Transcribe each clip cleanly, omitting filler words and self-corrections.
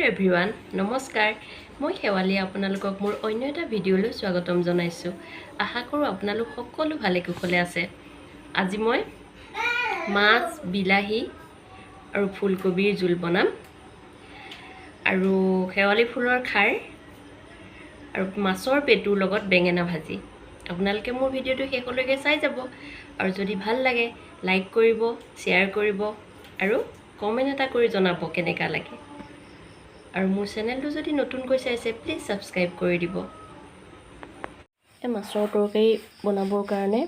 Hello everyone नमस्कार मैं sewali আপোনালোকক মোৰ অন্য এটা ভিডিঅলৈ স্বাগতম জনাইছো আশা কৰো আপোনালোক সকলো ভালে কুশলে আছে আজি মই মাছ বিলাহী আৰু ফুলকবিৰ জোল বনাম আৰু sewali ফুলৰ খাৰ আৰু মাছৰ পেটুৰ লগত বেঙেনা ভাজি আপোনালোকে মোৰ ভিডিঅটো শেষলৈকে চাই যাব আৰু যদি ভাল লাগে লাইক কৰিব শেয়াৰ কৰিব আৰু কমেন্ট এটা কৰি জনাব কেনেকা লাগে আৰু মোৰ চেনেলটো যদি নতুন কৈ চাইছে প্লিজ সাবস্ক্ৰাইব কৰি দিব এ মাছৰ তৰকাৰী বনাবৰ কাৰণে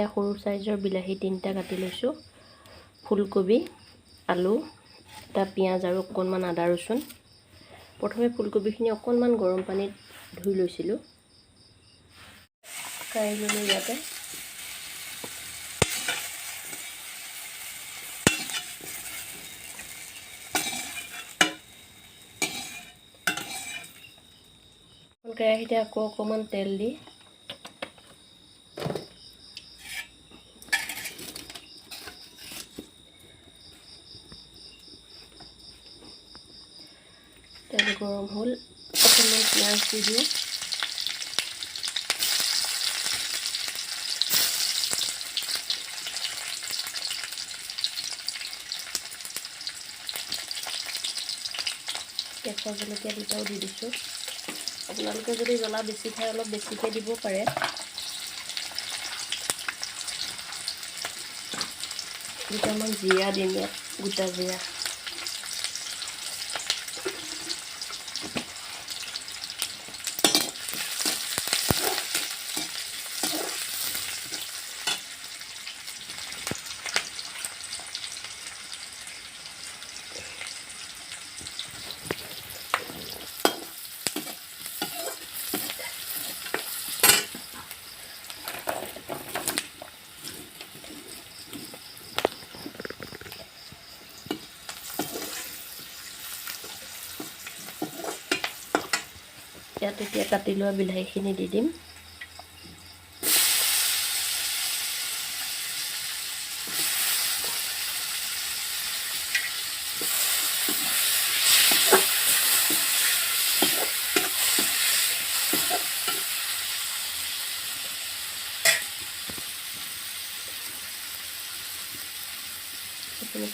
এ সৰু সাইজৰ বিলাহী তিনটা কাটি লৈছো ফুলকবি আলু টা পিয়াজ আৰু অকনমান আদা ৰসুন প্ৰথমে ফুলকবিখিনি অকনমান গৰম পানীত ধুই লৈছিলো কাইলৈ ইয়াতে কেৰাহীতে আকৌ অকমান তেল দি তেল গৰম হ'ল অকমান পিয়াজ দি দিওঁ কেঁচা জলকীয়া দুটাও দি দিছোঁ আপোনালোকে যদি জ্বলা বেছি খায় অলপ বেছিকৈ দিব পাৰে দুটামান জিৰা দিম ইয়াত গোটা জিৰা ইয়াত এতিয়া কাটি লোৱা বিলাহীখিনি দি দিম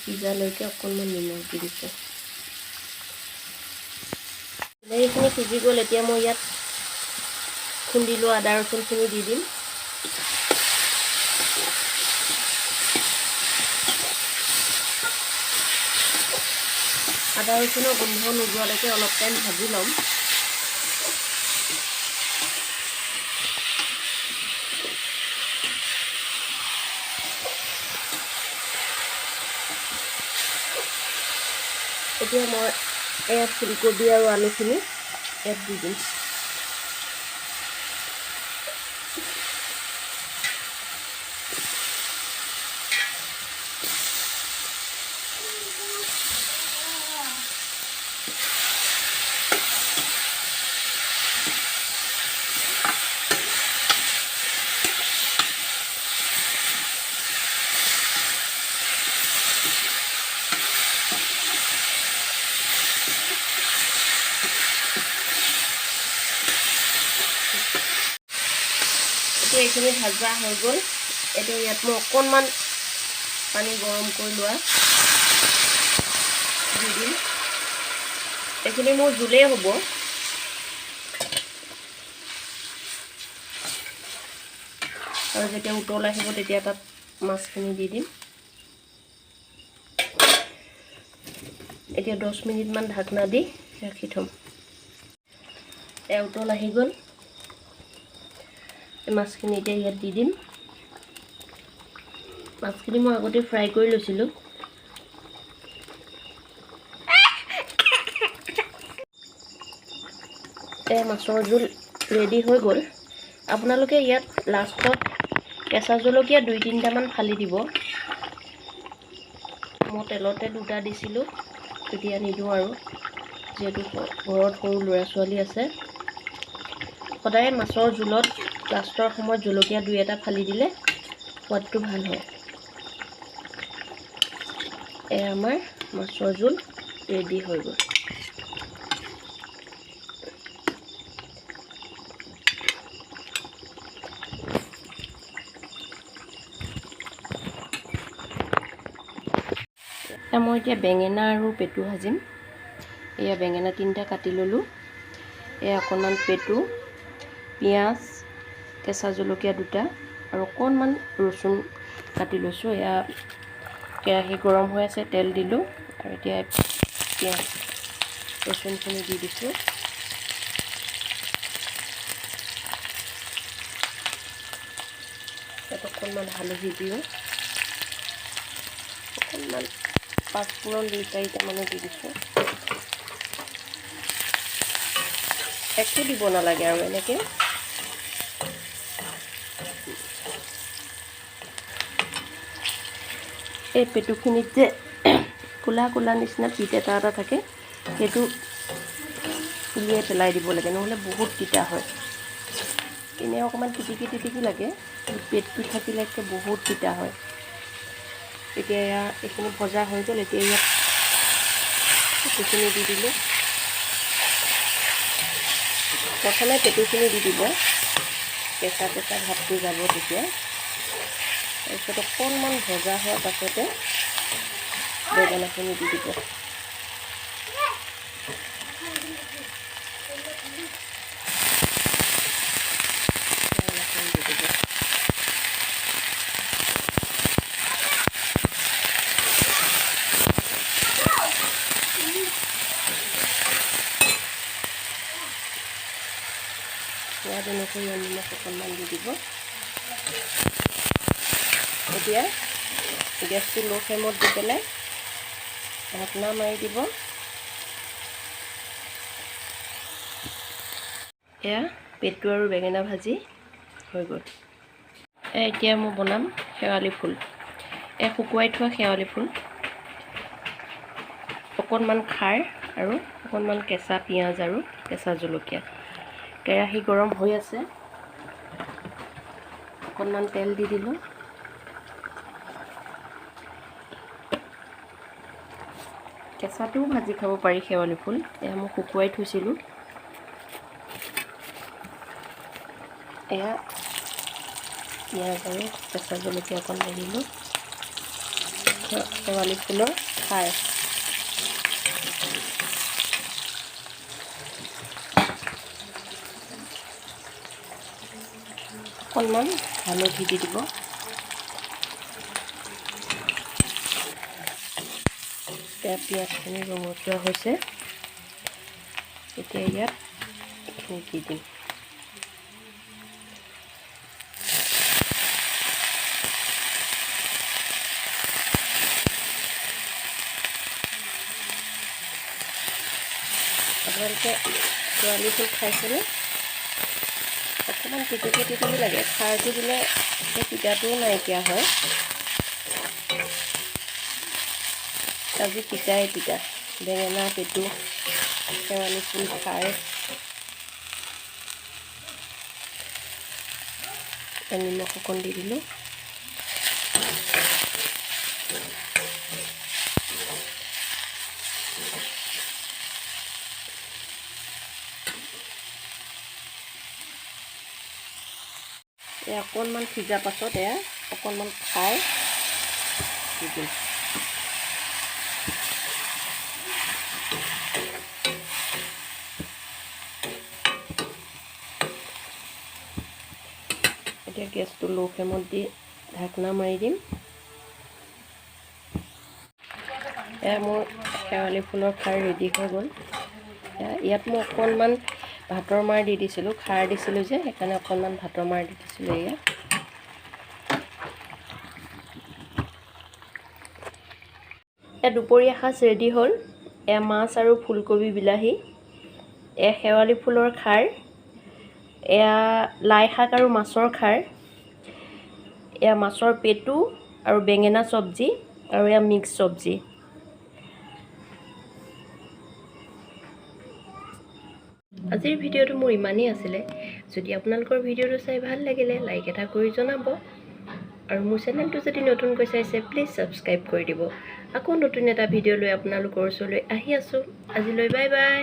সিজালৈকে অকণমান নিমখ দি দিছোঁ বিলাহীখিনি সিজি গ'ল এতিয়া মই ইয়াত খুন্দি লোৱা আদা ৰচুনখিনি দি দিম আদা ৰচুনৰ গোন্ধ নোযোৱালৈকে অলপ টাইম ভাজি ল'ম এতিয়া মই ইয়াত ফুলকবি আৰু আলুখিনি ইয়াত দি দিম এইখিনি ভাজা হৈ গ'ল এতিয়া ইয়াত মই অকণমান পানী গৰম কৰি লোৱা দি দিম এইখিনি মোৰ জোলেই হ'ব আৰু যেতিয়া উতল আহিব তেতিয়া তাত মাছখিনি দি দিম এতিয়া 10 মিনিটমান ঢাকনা দি ৰাখি থম উতল আহি গ'ল মাছখিনি এতিয়া ইয়াত দি দিম মাছখিনি মই আগতে ফ্ৰাই কৰি লৈছিলোঁ মাছৰ জোল ৰেডি হৈ গ'ল আপোনালোকে ইয়াত লাষ্টত কেঁচা জলকীয়া 2-3টামান ফালি দিব মই তেলতে দুটা দিছিলোঁ তেতিয়া নিদিওঁ আৰু যিহেতু ঘৰত সৰু ল'ৰা ছোৱালী আছে সদায় মাছৰ জোলত লাষ্টৰ সময়ত জলকীয়া 2-এটা ফালি দিলে সোৱাদটো ভাল হয় আমাৰ মাছৰ জোল ৰেডি হৈ গ'ল মই এতিয়া বেঙেনা আৰু পেটু ভাজিম। এয়া বেঙেনা 3টা কাটি ল'লোঁ। এয়া অকণমান পেটু, পিঁয়াজ, কেঁচা জলকীয়া 2টা আৰু অকণমান ৰচুন কাটি লৈছোঁ। এয়া কেৰাহী গৰম হৈ আছে, তেল দিলোঁ আৰু এতিয়া পিঁয়াজ ৰচুনখিনি দি দিছোঁ। তাত অকণমান হালধি দিওঁ, অকণমান পাঁচফোৰণ 2-4টামানো দি দিছোঁ। একো দিব নালাগে আৰু এনেকৈ এই পেটুখিনিত যে কোলা কোলা নিচিনা পিঠ এটা থাকে, সেইটো উলিয়াই পেলাই দিব লাগে, নহ'লে বহুত তিতা হয়। এনেই অকণমান তিতিকি লাগে, পেটটো থাকিলে বহুত তিতা হয়। এতিয়া এইখিনি ভজা হৈ গ'ল। এতিয়া ইয়াত পেটুখিনি দি দিলোঁ। প্ৰথমে পেটুখিনি দি দিব, কেঁচা ভাতটো যাব তেতিয়া। তাৰপিছত অকণমান ভজা হোৱাৰ পাছতে বেঙেনাখিনি দি দিব। সোৱাদ অনুসৰি নিমখ অকণমান দি দিব। এতিয়া গেছটো ল' ফ্লেমত দি পেলাই ঢাকনা মাৰি দিব। এয়া পেটু আৰু বেঙেনা ভাজি হৈ গ'ল। এতিয়া মই বনাম শেৱালি ফুল। শুকুৱাই থোৱা শেৱালি ফুল, অকণমান খাৰ আৰু অকণমান কেঁচা পিঁয়াজ আৰু কেঁচা জলকীয়া। কেৰাহী গৰম হৈ আছে, অকণমান তেল দি দিলোঁ। কেঁচাটোও ভাজি খাব পাৰি শেৱালি ফুল, এয়া মই শুকুৱাই থৈছিলোঁ। এয়া পিঁয়াজ আৰু কেঁচা জলকীয়া অকণ দি দিলোঁ। শেৱালি ফুলৰ খাৰ, অকণমান হালধি দি দিব। এতিয়া পিঁয়াজখিনি ৰঙচুৱা হৈছে, এতিয়া ইয়াত এইখিনি দি দিম। আপোনালোকে শেৱালি ফুল খাইছেনে? অকণমান তিতিকি লাগে, খাৰটো দিলে সেই তিতাটোও নাইকিয়া হয়। আজি তিতা বেঙেনা, পেটু, শেৱালি ফুল খাৰ, নিমখ অকণ দি দিলোঁ। অকণমান সিজা পাছত অকণমান খাৰ দি দিম। এতিয়া গেছটো ল' ফ্লেমত দি ঢাকনা মাৰি দিম। মোৰ শেৱালি ফুলৰ খাৰ ৰেডি হৈ গ'ল। ইয়াত মই অকণমান ভাতৰ মাৰ দি দিছিলোঁ, খাৰ দিছিলোঁ যে সেইকাৰণে অকণমান ভাতৰ মাৰ দি দিছিলোঁ। দুপৰীয়া সাজ ৰেডি হ'ল। মাছ আৰু ফুলকবি বিলাহী, শেৱালি ফুলৰ খাৰ, লাই শাক আৰু মাছৰ খাৰ, মাছৰ পেটু আৰু বেঙেনা চব্জি আৰু মিক্স চব্জি। আজিৰ ভিডিঅ'টো মোৰ ইমানেই আছিলে। যদি আপোনালোকৰ ভিডিঅ'টো চাই ভাল লাগিলে লাইক এটা কৰি জনাব, আৰু মোৰ চেনেলটো যদি নতুনকৈ চাইছে প্লিজ ছাবস্ক্ৰাইব কৰি দিব। আকৌ নতুন এটা ভিডিঅ' লৈ আপোনালোকৰ ওচৰলৈ আহি আছোঁ। আজিলৈ বাই বাই।